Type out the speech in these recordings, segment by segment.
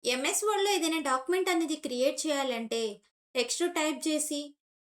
MS వర్డ్‌లో ఏదైనా document అనేది create చేయాలంటే, టెక్స్ట్ టైప్ చేసి,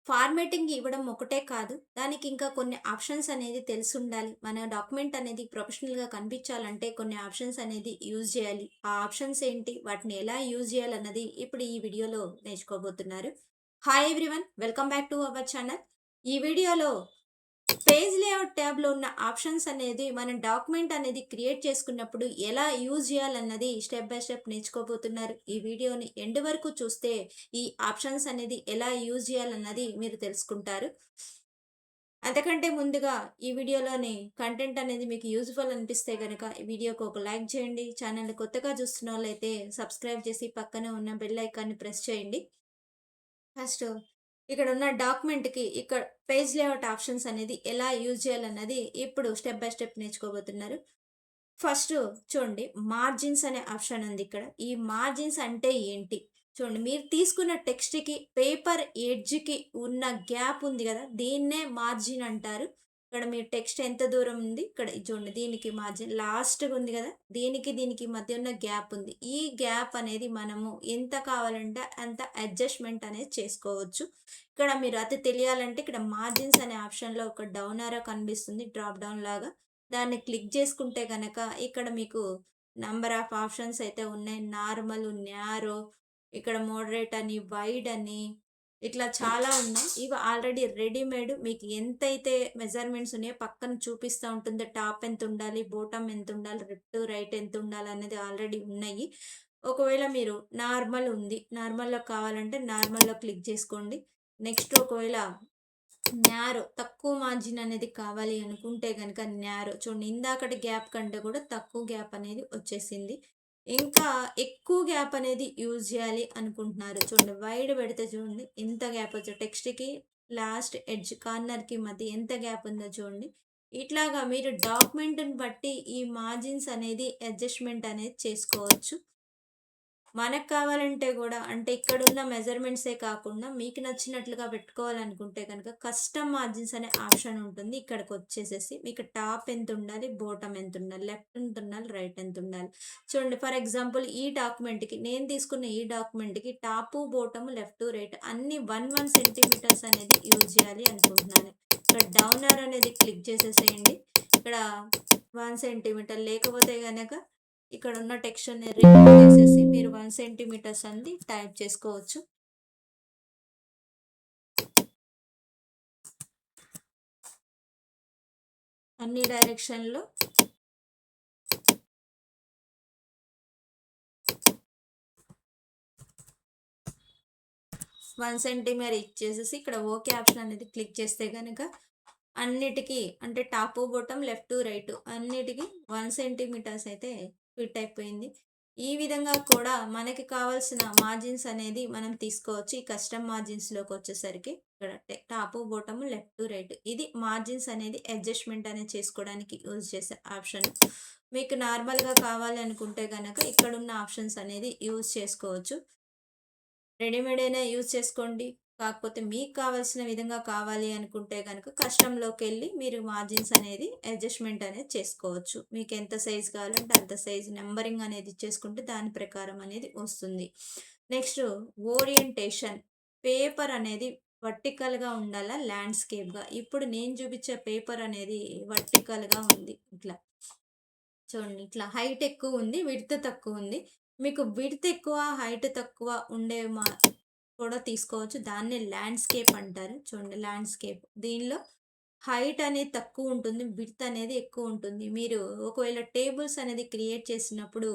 ఫార్మాటింగ్ ఇవ్వడం ఒకటే కాదు. దానికి ఇంకా కొన్ని ఆప్షన్స్ అనేది తెలిసుండాలి. మన డాక్యుమెంట్ అనేది ప్రొఫెషనల్‌గా కనిపించాలంటే కొన్ని ఆప్షన్స్ అనేది యూజ్ చేయాలి. ఆ ఆప్షన్స్ ఏంటి? వాటిని ఎలా యూజ్ చేయాలన్నది ఇప్పుడు ఈ వీడియోలో నేర్చుకోబోతున్నారు. Hi everyone! Welcome back to our channel. ఈ వీడియోలో పేజ్ లేఅవుట్ ట్యాబ్‌లో ఉన్న ఆప్షన్స్ అనేది మనం డాక్యుమెంట్ అనేది క్రియేట్ చేసుకున్నప్పుడు ఎలా యూజ్ చేయాలన్నది స్టెప్ బై స్టెప్ నేర్చుకోబోతున్నారు. ఈ వీడియోని ఎండ్ వరకు చూస్తే ఈ ఆప్షన్స్ అనేది ఎలా యూజ్ చేయాలన్నది మీరు తెలుసుకుంటారు. అంతకంటే ముందుగా ఈ వీడియోలోని కంటెంట్ అనేది మీకు యూజ్‌ఫుల్ అనిపిస్తే గనక ఈ వీడియోకి ఒక లైక్ చేయండి. ఛానెల్‌ని కొత్తగా చూస్తున్నోళ్ళైతే సబ్స్క్రైబ్ చేసి పక్కనే ఉన్న బెల్ ఐకాన్‌ని ప్రెస్ చేయండి. ఫస్ట్ ఇక్కడున్న డాక్యుమెంట్‌కి ఇక్కడ పేజ్ లేఅవుట్ ఆప్షన్స్ అనేది ఎలా యూజ్ చేయాలన్నది ఇప్పుడు స్టెప్ బై స్టెప్ నేర్చుకోబోతున్నారు. ఫస్ట్ చూడండి, మార్జిన్స్ అనే ఆప్షన్ ఉంది ఇక్కడ. ఈ మార్జిన్స్ అంటే ఏంటి? చూడండి, మీరు తీసుకున్న టెక్స్ట్‌కి పేపర్ ఎడ్జ్‌కి ఉన్న గ్యాప్ ఉంది గదా! దీన్నే మార్జిన్ అంటారు. ఇక్కడ మీ టెక్స్ట్ ఎంత దూరం ఉంది, ఇక్కడ ఇది చూడండి, దీనికి మార్జిన్ లాస్ట్‌గా ఉంది గదా! దీనికి మధ్య ఉన్న గ్యాప్ ఉంది. ఈ గ్యాప్ అనేది మనము ఎంత కావాలంటే అంత అడ్జస్ట్‌మెంట్ అనేది చేసుకోవచ్చు. ఇక్కడ మీరు అది తెలియాలంటే ఇక్కడ మార్జిన్స్ అనే ఆప్షన్‌లో ఒక డౌన్ యారో కనిపిస్తుంది, డ్రాప్ డౌన్ లాగా. దాన్ని క్లిక్ చేసుకుంటే గనక ఇక్కడ మీకు నంబర్ ఆఫ్ ఆప్షన్స్ అయితే ఉన్నాయి. నార్మల్, న్యారో, ఇక్కడ మోడరేట్ అని, వైడ్ అని ఇట్లా చాలా ఉన్నాయి. ఇవి ఆల్రెడీ రెడీమేడ్ మీకు ఎంతైతే మెజర్మెంట్స్ ఉన్నాయో పక్కన చూపిస్తా ఉంటుంది. టాప్ ఎంత ఉండాలి, బాటమ్ ఎంత ఉండాలి, లెఫ్ట్, రైట్ ఎంత ఉండాలి అనేది ఆల్రెడీ ఉన్నాయి. ఒకవేళ మీరు నార్మల్ ఉంది, నార్మల్‌లో కావాలంటే నార్మల్‌లో క్లిక్ చేసుకోండి. నెక్స్ట్ ఒకవేళ న్యారో తక్కువ మార్జిన్ అనేది కావాలి అనుకుంటే గనక న్యారో చూడండి, ఇందాకటి గ్యాప్ కంటే కూడా తక్కువ గ్యాప్ అనేది వచ్చేసింది. ఇంకా ఎక్కువ గ్యాప్ అనేది యూజ్ చేయాలి అనుకుంటున్నారు చూడండి, వైడ్ పెడితే చూడండి ఎంత గ్యాప్ వచ్చో టెక్స్ట్‌కి లాస్ట్ ఎడ్జ్ కార్నర్‌కి మధ్య ఎంత గ్యాప్ ఉందో చూడండి. ఇట్లాగా మీరు డాక్యుమెంట్‌ని బట్టి ఈ మార్జిన్స్ అనేది అడ్జస్ట్‌మెంట్ అనేది చేసుకోవచ్చు. మనకు కావాలంటే గూడా అంటే ఇక్కడున్న మెజర్‌మెంట్సే కాకుండా మీకు నచ్చినట్లుగా పెట్టుకోవాలనుకుంటే గనక కస్టమ్ మార్జిన్స్ అనే ఆప్షన్ ఉంటుంది. ఇక్కడికొచ్చేసేసి మీకు టాప్ ఎంతుండాలి, బాటమ్ ఎంతుండాలి, లెఫ్ట్ ఎంతుండాలి, రైట్ ఎంతుండాలి. చూడండి, ఫర్ ఎగ్జాంపుల్ ఈ డాక్యుమెంట్‌కి నేను తీసుకున్న ఈ డాక్యుమెంట్‌కి టాపు, బాటము, లెఫ్ట్, రైట్ అన్నీ 1 సెంటీమీటర్స్ అనేది యూజ్ చేయాలి అనుకుంటున్నాను. ఇక్కడ డౌన్ యారో అనేది క్లిక్ చేసేసేయండి. ఇక్కడ 1 సెంటీమీటర్ లేకపోతే గనక ఇక్కడున్న టెక్స్చర్‌ని రిమూవ్ చేసేసి మీరు 1 సెంటీమీటర్స్ అనేది టైప్ చేసుకోవచ్చు. అన్ని డైరెక్షన్‌లో 1 సెంటీమీటర్ ఇచ్చేసేసి ఇక్కడ ఓకే ఆప్షన్ అనేది క్లిక్ చేస్తే గనక అన్నిటికి అంటే టాపు, బాటమ్, లెఫ్ట్, రైట్ అన్నిటికి 1 సెంటీమీటర్స్ అయితే ఫిట్ అయిపోయింది. ఈ విధంగా కూడా మనకి కావాల్సిన మార్జిన్స్ అనేది మనం తీసుకోవచ్చు. ఈ కస్టమ్ మార్జిన్స్‌లోకొచ్చేసరికి ఇక్కడ టాపు, బాటము, లెఫ్ట్, రైట్ ఇది మార్జిన్స్ అనేది అడ్జస్ట్‌మెంట్ అనేది చేసుకోవడానికి యూజ్ చేసే ఆప్షన్. మీకు నార్మల్‌గా కావాలి అనుకుంటే గనక ఇక్కడున్న ఆప్షన్స్ అనేది యూజ్ చేసుకోవచ్చు. రెడీమేడ్ అయినా యూజ్ చేసుకోండి. కాకపోతే మీకు కావాల్సిన విధంగా కావాలి అనుకుంటే గనక కస్టమ్‌లోకెళ్ళి మీరు మార్జిన్స్ అనేది అడ్జస్ట్‌మెంట్ అనేది చేసుకోవచ్చు. మీకెంత సైజ్ కావాలంటే అంత సైజ్ నంబరింగ్ అనేది ఇచ్చేసుకుంటే దాని ప్రకారం అనేది వస్తుంది. Next orientation. పేపర్ అనేది వర్టికల్‌గా ఉండాలా? ల్యాండ్‌స్కేప్‌గా? ఇప్పుడు నేను చూపించే పేపర్ అనేది వర్టికల్‌గా ఉంది. ఇట్లా. చూడండి, ఇట్లా హైట్ ఎక్కువుంది, విడ్త్ తక్కువుంది. మీకు విడ్త్ ఎక్కువ, హైట్ తక్కువ ఉండే కూడా తీసుకోవచ్చు. దాన్నే ల్యాండ్‌స్కేప్ అంటారు. చూడండి, ల్యాండ్‌స్కేప్. దీనిలో హైట్ అనేది తక్కువుంటుంది, విడ్త్ అనేది ఎక్కువుంటుంది. మీరు ఒకవేళ టేబుల్స్ అనేది క్రియేట్ చేసినప్పుడు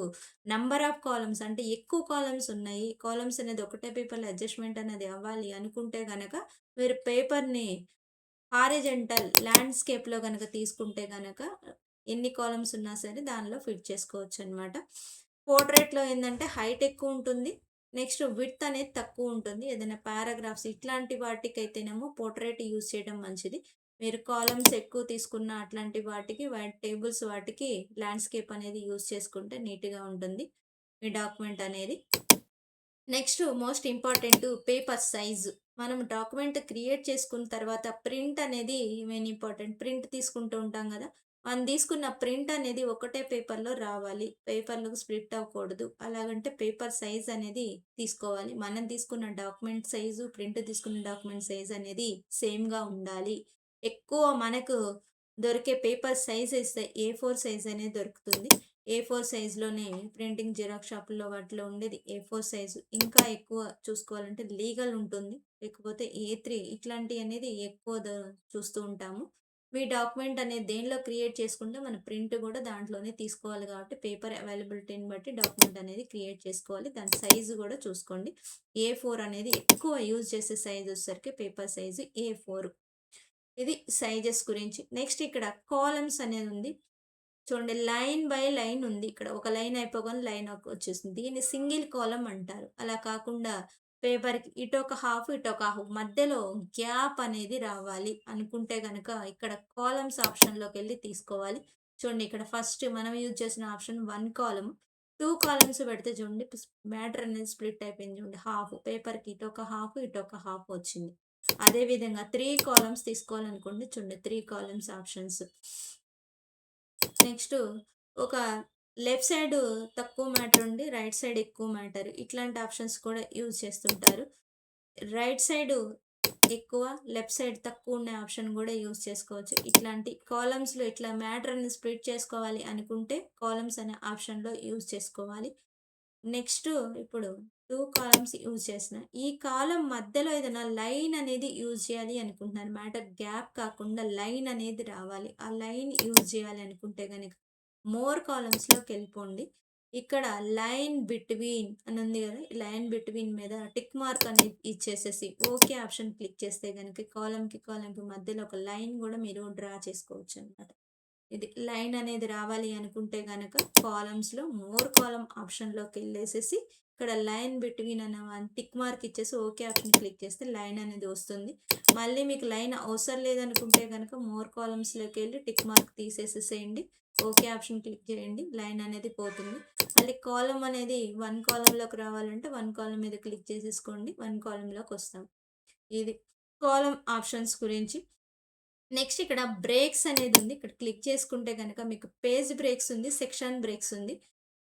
నంబర్ ఆఫ్ కాలమ్స్ అంటే ఎక్కువ కాలమ్స్ ఉన్నాయి. కాలమ్స్ అనేది ఒకటే పేపర్‌లో అడ్జస్ట్‌మెంట్ అనేది అవ్వాలి అనుకుంటే గనక మీరు పేపర్‌ని హారిజాంటల్ ల్యాండ్‌స్కేప్‌లో గనక తీసుకుంటే గనక ఎన్ని కాలమ్స్ ఉన్నా సరే దానిలో ఫిట్ చేసుకోవచ్చనమాట. పోర్ట్రైట్‌లో ఏందంటే హైట్ ఎక్కువుంటుంది. నెక్స్ట్ విడ్త్ అనేది తక్కువుంటుంది. ఏదైనా పారాగ్రాఫ్స్ ఇట్లాంటి వాటికైతేనేమో పోర్ట్రైట్ యూజ్ చేయడం మంచిది. మీరు కాలమ్స్ ఎక్కువ తీసుకున్న అట్లాంటి వాటికి వైట్ టేబుల్స్ వాటికి ల్యాండ్‌స్కేప్ అనేది యూజ్ చేసుకుంటే నీట్‌గా ఉంటుంది మీ డాక్యుమెంట్ అనేది. Next most important paper size. మనం డాక్యుమెంట్ క్రియేట్ చేసుకున్న తర్వాత ప్రింట్ అనేది మెయిన్ ఇంపార్టెంట్. ప్రింట్ తీసుకుంటూ ఉంటాం గదా! మనం తీసుకున్న ప్రింట్ అనేది ఒకటే పేపర్‌లో రావాలి. పేపర్‌లకు స్ప్లిట్ అవ్వకూడదు. అలాగంటే పేపర్ సైజ్ అనేది తీసుకోవాలి. మనం తీసుకున్న డాక్యుమెంట్ సైజు, ప్రింట్ తీసుకున్న డాక్యుమెంట్ సైజ్ అనేది సేమ్‌గా ఉండాలి. ఎక్కువ మనకు దొరికే పేపర్ సైజ్ ఇస్తే ఏ4 సైజ్ అనేది దొరుకుతుంది. ఏ4 సైజ్‌లోనే ప్రింటింగ్ జిరాక్స్ షాపుల్లో వాటిలో ఉండేది ఏ4 సైజు. ఇంకా ఎక్కువ చూసుకోవాలంటే లీగల్ ఉంటుంది. లేకపోతే ఏ3 ఇట్లాంటియనేది ఎక్కువ చూస్తూ ఉంటాము. మీ డాక్యుమెంట్ అనేది దేనిలో క్రియేట్ చేసుకుంటే మన ప్రింట్ గూడా దాంట్లోనే తీసుకోవాలి గాబట్టి పేపర్ అవైలబిలిటీని బట్టి డాక్యుమెంట్ అనేది క్రియేట్ చేసుకోవాలి. దాని సైజు గూడా చూసుకోండి. ఏ4 అనేది ఎక్కువ యూజ్ చేసే సైజ్ వచ్చేసరికి పేపర్ సైజు ఏ4. ఇది సైజెస్ గురించి. నెక్స్ట్ ఇక్కడ కాలమ్స్ అనేది ఉంది. చూడండి లైన్ బై లైన్ ఉంది. ఇక్కడ ఒక లైన్ అయిపోగానే లైన్ వచ్చేసింది. దీన్ని సింగిల్ కాలమ్ అంటారు. అలా కాకుండా పేపర్‌కి ఇటొక హాఫ్, ఇటొక హాఫ్ మధ్యలో గ్యాప్ అనేది రావాలి అనుకుంటే గనక ఇక్కడ కాలమ్స్ ఆప్షన్‌లోకెళ్ళి తీసుకోవాలి. చూడండి ఇక్కడ ఫస్ట్ మనం యూజ్ చేసిన ఆప్షన్ 1 కాలమ్. 2 కాలమ్స్ పెడితే చూడండి మ్యాటర్ అనేది స్ప్లిట్ అయిపోయింది చూడండి. హాఫ్ పేపర్‌కి ఇటొక హాఫ్, ఇటొక హాఫ్ వచ్చింది. అదే విధంగా 3 కాలమ్స్ తీసుకోవాలనుకోండి చూడండి 3 కాలమ్స్ ఆప్షన్స్. నెక్స్ట్ ఒక లెఫ్ట్ సైడ్ తక్కువ మ్యాటర్ ఉండి, రైట్ సైడ్ ఎక్కువ మ్యాటర్. ఇట్లాంటి ఆప్షన్స్ కూడా యూజ్ చేస్తుంటారు. రైట్ సైడ్ ఎక్కువ, లెఫ్ట్ సైడ్ తక్కువ ఉన్న ఆప్షన్ గూడా యూజ్ చేసుకోవచ్చు. ఇట్లాంటి కాలమ్స్‌లో ఇట్లా మ్యాటర్‌ని స్ప్లిట్ చేసుకోవాలి అనుకుంటే కాలమ్స్ అనే ఆప్షన్‌లో యూజ్ చేసుకోవాలి. నెక్స్ట్ ఇప్పుడు 2 కాలమ్స్ యూజ్ చేసిన. ఈ కాలమ్ మధ్యలో ఏదైనా లైన్ అనేది యూజ్ చేయాలి అనుకుంటున్నాను. మ్యాటర్ గ్యాప్ కాకుండా లైన్ అనేది రావాలి. ఆ లైన్ యూజ్ చేయాలి అనుకుంటే గనక మోర్ కాలమ్స్‌లోకెళ్ళిపోండి. ఇక్కడ లైన్ బిట్వీన్ అని ఉంది గదా! ఈ లైన్ బిట్వీన్ మీద టిక్ మార్క్ అనేది ఇచ్చేసేసి ఓకే ఆప్షన్ క్లిక్ చేస్తే గనక కాలమ్‌కి మధ్యలో ఒక లైన్ గూడా మీరు డ్రా చేసుకోవచ్చనమాట. ఇది లైన్ అనేది రావాలి అనుకుంటే గనక కాలమ్స్‌లో మోర్ కాలమ్ ఆప్షన్‌లోకెళ్ళేసేసి ఇక్కడ లైన్ బిట్వీన్ అనే టిక్ మార్క్ ఇచ్చేసి ఓకే ఆప్షన్ క్లిక్ చేస్తే లైన్ అనేది వస్తుంది. మళ్ళీ మీకు లైన్ అవసరం లేదనుకుంటే గనక మోర్ కాలమ్స్‌లోకెళ్ళి టిక్ మార్క్ తీసేసేసేయండి. ఓకే ఆప్షన్ క్లిక్ చేయండి. లైన్ అనేది పోతుంది. మళ్ళీ కాలమ్ అనేది 1 కాలమ్‌లోకి రావాలంటే 1 కాలమ్ మీద క్లిక్ చేసేసుకోండి. 1 కాలమ్‌లోకొస్తాం. ఇది కాలమ్ ఆప్షన్స్ గురించి. నెక్స్ట్ ఇక్కడ బ్రేక్స్ అనేది ఉంది. ఇక్కడ క్లిక్ చేసుకుంటే గనక మీకు పేజ్ బ్రేక్స్ ఉంది. సెక్షన్ బ్రేక్స్ ఉంది.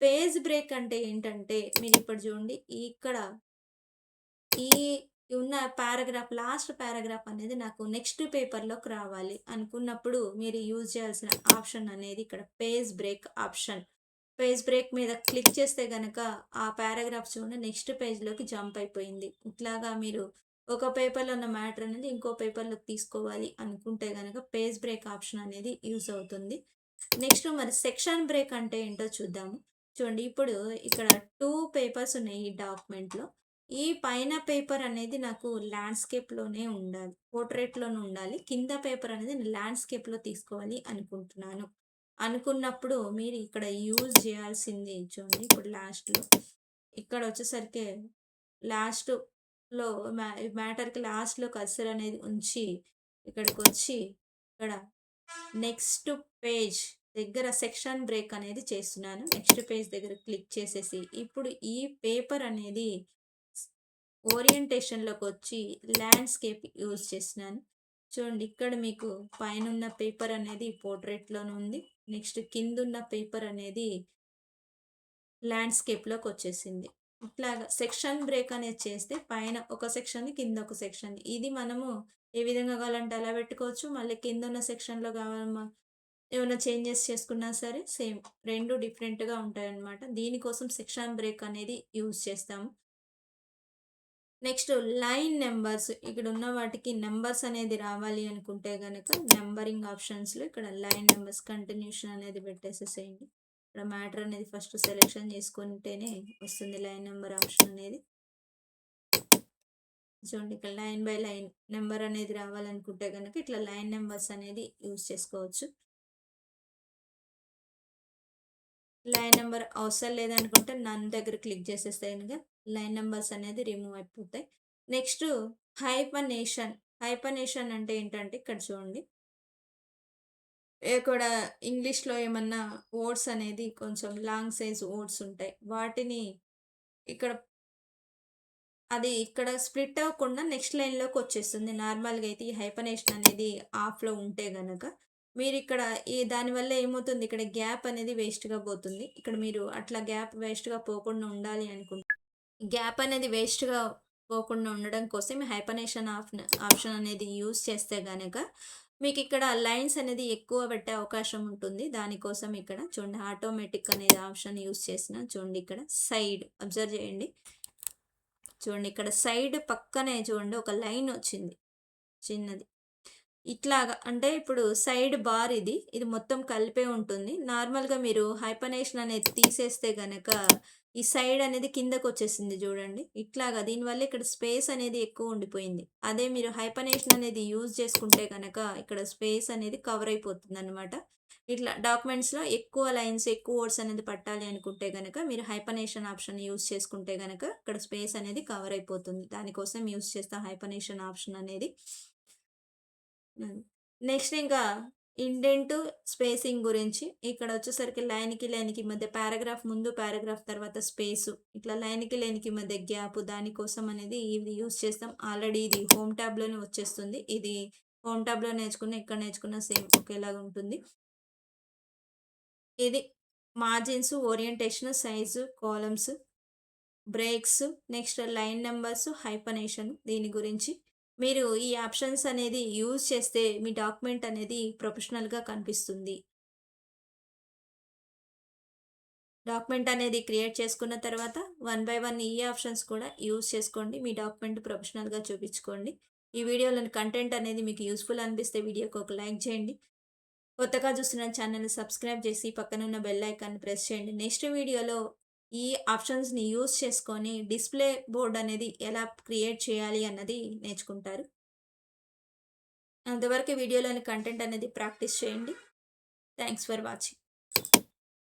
పేజ్ బ్రేక్ అంటే ఏంటంటే మీరిప్పుడు చూడండి ఇక్కడ ఈ ఉన్న పారాగ్రాఫ్ లాస్ట్ పారాగ్రాఫ్ అనేది నాకు నెక్స్ట్ పేపర్‌లోకి రావాలి అనుకున్నప్పుడు మీరు యూజ్ చేయాల్సిన ఆప్షన్ అనేది ఇక్కడ page break option. Page break మీద క్లిక్ చేస్తే గనక ఆ పారాగ్రాఫ్ చూడండి నెక్స్ట్ పేజ్‌లోకి జంప్ అయిపోయింది. ఇట్లాగా మీరు ఒక పేపర్‌లో ఉన్న మ్యాటర్ అనేది ఇంకో పేపర్‌లోకి తీసుకోవాలి అనుకుంటే గనక పేజ్ బ్రేక్ ఆప్షన్ అనేది యూజ్ అవుతుంది. నెక్స్ట్ మరి సెక్షన్ బ్రేక్ అంటే ఏంటో చూద్దాము. చూడండి ఇప్పుడు ఇక్కడ 2 పేపర్స్ ఉన్నాయి ఈ డాక్యుమెంట్‌లో. ఈ పైన పేపర్ అనేది నాకు ల్యాండ్‌స్కేప్‌లోనే ఉండాలి. పోర్ట్రెయిట్‌లోనే ఉండాలి. కింద పేపర్ అనేది ల్యాండ్‌స్కేప్‌లో తీసుకోవాలి అనుకుంటున్నాను. అనుకున్నప్పుడు మీరు ఇక్కడ యూజ్ చేయాల్సింది చూడండి ఇప్పుడు లాస్ట్‌లో. ఇక్కడ వచ్చేసరికి లాస్ట్‌లో మ్యాటర్‌కి లాస్ట్‌లో కర్సర్ అనేది ఉంచి ఇక్కడికొచ్చి ఇక్కడ నెక్స్ట్ పేజ్ దగ్గర సెక్షన్ బ్రేక్ అనేది చేస్తున్నాను. నెక్స్ట్ పేజ్ దగ్గర క్లిక్ చేసేసి ఇప్పుడు ఈ పేపర్ అనేది ఓరియంటేషన్‌లోకొచ్చి ల్యాండ్‌స్కేప్ యూజ్ చేసినాను. చూడండి ఇక్కడ మీకు పైనున్న పేపర్ అనేది పోర్ట్రెయిట్‌లోనే ఉంది. నెక్స్ట్ కిందున్న పేపర్ అనేది ల్యాండ్‌స్కేప్‌లోకొచ్చేసింది. ఇట్లాగా సెక్షన్ బ్రేక్ అనేది చేస్తే పైన ఒక సెక్షన్‌ని, కింద ఒక సెక్షన్‌ని. ఇది మనము ఏ విధంగా కావాలంటే అలా పెట్టుకోవచ్చు. మళ్ళీ కిందున్న సెక్షన్‌లో ఏమైనా చేంజెస్ చేసుకున్నా సరే సేమ్ 2 డిఫరెంట్‌గా ఉంటాయన్నమాట. దీనికోసం సెక్షన్ బ్రేక్ అనేది యూజ్ చేస్తాము. Next line numbers. ఇక్కడున్న వాటికి నంబర్స్ అనేది రావాలి అనుకుంటే గనక నంబరింగ్ ఆప్షన్స్‌లో ఇక్కడ లైన్ నంబర్స్ కంటిన్యూషన్ అనేది పెట్టేసేసేయండి. ఇక్కడ మ్యాటర్ అనేది ఫస్ట్ సెలెక్షన్ చేసుకుంటేనే వస్తుంది లైన్ నంబర్ ఆప్షన్ అనేది. చూడండి ఇక్కడ లైన్ బై లైన్ నంబర్ అనేది రావాలనుకుంటే గనక ఇట్లా లైన్ నంబర్స్ అనేది యూజ్ చేసుకోవచ్చు. లైన్ నంబర్ అవసరం లేదనుకుంటే నన్ దగ్గర క్లిక్ చేసేస్తే గనుక లైన్ నంబర్స్ అనేది రిమూవ్ అయిపోతాయి. నెక్స్ట్ హైపనేషన్. హైపనేషన్ అంటే ఏంటంటే ఇక్కడ చూడండి. ఇక్కడ ఇంగ్లీష్‌లో ఏమన్నా వర్డ్స్ అనేది కొంచెం లాంగ్ సైజ్ వర్డ్స్ ఉంటాయి. వాటిని ఇక్కడ అది ఇక్కడ స్ప్లిట్ అవ్వకుండా నెక్స్ట్ లైన్‌లోకి వచ్చేస్తుంది. నార్మల్‌గా అయితే ఈ హైపనేషన్ అనేది ఆఫ్‌లో ఉంటే గనక. మీరిక్కడ దానివల్ల ఏమవుతుంది, ఇక్కడ గ్యాప్ అనేది వేస్ట్‌గా పోతుంది. ఇక్కడ మీరు అట్లా గ్యాప్ వేస్ట్‌గా పోకుండా ఉండాలి అనుకుంటే, గ్యాప్ అనేది వేస్ట్‌గా పోకుండా ఉండడం కోసం హైపర్‌నేషన్ ఆప్షన్ అనేది యూజ్ చేస్తే గనక, మీకిక్కడ లైన్స్ అనేది ఎక్కువ పెట్టే అవకాశం ఉంటుంది. దానికోసం ఇక్కడ చూడండి, ఆటోమేటిక్ అనేది ఆప్షన్ యూజ్ చేసిన చూడండి, ఇక్కడ సైడ్ అబ్జర్వ్ చేయండి. చూడండి, ఇక్కడ సైడ్ పక్కనే చూడండి ఒక లైన్ వచ్చింది చిన్నది. ఇట్లాగా అంటే ఇప్పుడు సైడ్ బార్ ఇది. ఇది మొత్తం కలిపే ఉంటుంది. నార్మల్‌గా మీరు హైపర్‌నేషన్ అనేది తీసేస్తే గనక, ఈ సైడ్ అనేది కిందకొచ్చేసింది జూడండి. ఇట్లాగా దీనివల్ల ఇక్కడ స్పేస్ అనేది ఎక్కువ ఉండిపోయింది. అదే మీరు హైపర్‌నేషన్ అనేది యూజ్ చేసుకుంటే గనక, ఇక్కడ స్పేస్ అనేది కవర్ అయిపోతుందనమాట. ఇట్లా డాక్యుమెంట్స్‌లో ఎక్కువ లైన్స్, ఎక్కువ వర్డ్స్ అనేది పట్టాలి అనుకుంటే గనక, మీరు హైపర్‌నేషన్ ఆప్షన్ యూజ్ చేసుకుంటే గనక, ఇక్కడ స్పేస్ అనేది కవర్ అయిపోతుంది. దానికోసం యూజ్ చేస్తా హైపర్‌నేషన్ ఆప్షన్ అనేది. హ్మ్. నెక్స్ట్ ఇంకా ఇండెంట్, స్పేసింగ్ గురించి. ఇక్కడొచ్చేసరికి లైన్‌కి, లైన్‌కి మధ్య పారాగ్రాఫ్ ముందు, పారాగ్రాఫ్ తర్వాత స్పేసు. ఇట్లా లైన్‌కి, లైన్‌కి మధ్య గ్యాప్ దానికోసం అనేది ఇది యూజ్ చేస్తాం. ఆల్రెడీ ఇది హోమ్ ట్యాబ్‌లోనే వచ్చేస్తుంది. ఇది హోమ్ ట్యాబ్‌లో నేర్చుకున్న, ఇక్కడ నేర్చుకున్న సేమ్ ఒకేలాగా ఉంటుంది. ఇది margins, orientation, size, columns, breaks, next line numbers, hyphenation దీని గురించి. మీరు ఈ ఆప్షన్స్ అనేది యూజ్ చేస్తే మీ డాక్యుమెంట్ అనేది ప్రొఫెషనల్‌గా కనిపిస్తుంది. డాక్యుమెంట్ అనేది క్రియేట్ చేసుకున్న తర్వాత వన్ బై వన్ ఈ ఆప్షన్స్ కూడా యూజ్ చేసుకోండి. మీ డాక్యుమెంట్ ప్రొఫెషనల్‌గా చూపించుకోండి. ఈ వీడియోలోని కంటెంట్ అనేది మీకు యూజ్‌ఫుల్ అనిపిస్తే వీడియోకి ఒక లైక్ చేయండి. కొత్తగా చూస్తున్న ఛానెల్‌ని సబ్స్క్రైబ్ చేసి పక్కనున్న బెల్ ఐకాన్‌ని ప్రెస్ చేయండి. నెక్స్ట్ వీడియోలో ఈ ఆప్షన్స్‌ని యూజ్ చేసుకొని డిస్‌ప్లే బోర్డ్ అనేది ఎలా క్రియేట్ చేయాలి అన్నది నేర్చుకుంటారు. అంతవరకు వీడియోలోని కంటెంట్ అనేది ప్రాక్టీస్ చేయండి. Thanks for watching.